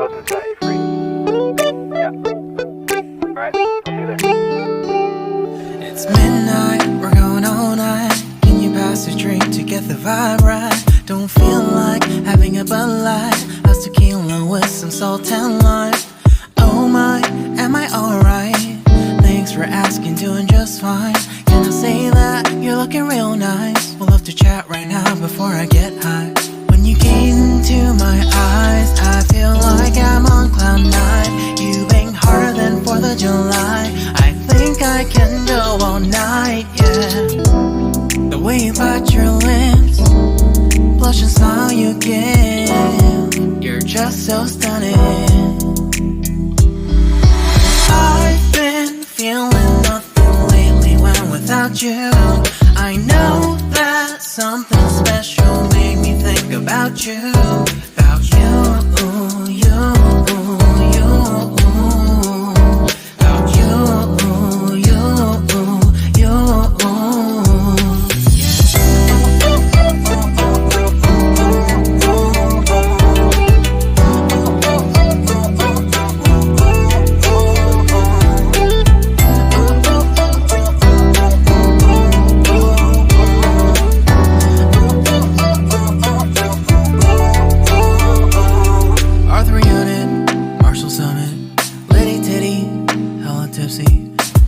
dollars and set you free. Yeah. Alright, I'll see you there. It's midnight, we're going all night. Can you pass a drink to get the vibe right? Don't feel like having a Bud Light. How's tequila with some salt and lime? Oh my, am I alright? Thanks for asking, doing just fine. Can I say that you're looking real nice? We'll love to chat right now before I get high. When you gaze into my eyes, I feel like I'm on cloud nine. You bang harder than 4th of July. I think I can go all night, yeah. The way you bite your lips, blush and smile you give, you're just so stunning. I've been feeling nothing lately when without you. I know that something special made me think about you. About you, you, you. About you, you, you.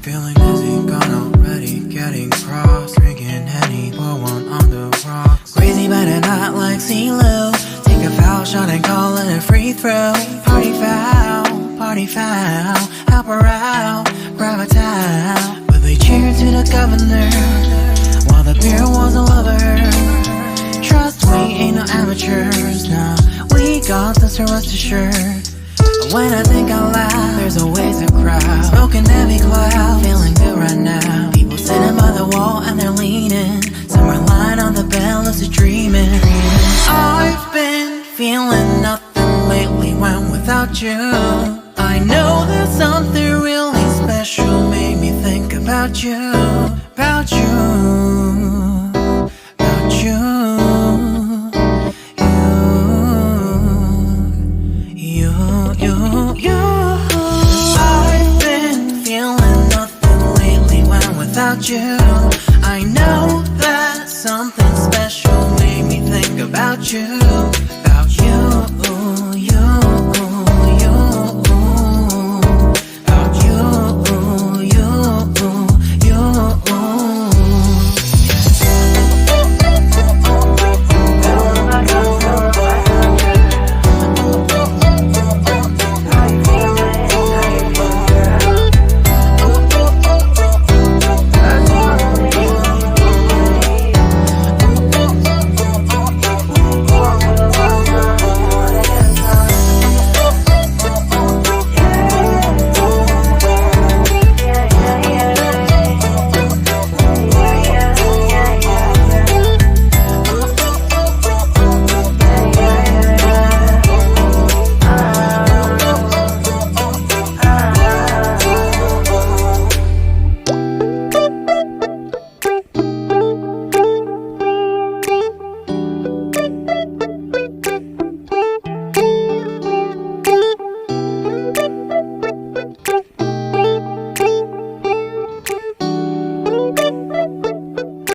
Feeling dizzy, gone already, getting cross. Drinking Henny, pour one on the rocks. Crazy but not like CeeLo. Take a foul shot and call it a free throw. Party foul, help her out, grab a towel. But they cheered to the governor, while the beer was a lover. Trust we ain't no amateurs, nah. We got this, rest assured. When I think out loud, there's always a crowd. Smoking heavy cloud, feeling good right now. People sitting by the wall and they're leaning. Some are lying on the bed, lucid dreaming. I've been feeling nothing lately when without you. I know that something really special made me think about you. About you. About you. I've been feeling nothing lately when without you. I know that something special made me think about you.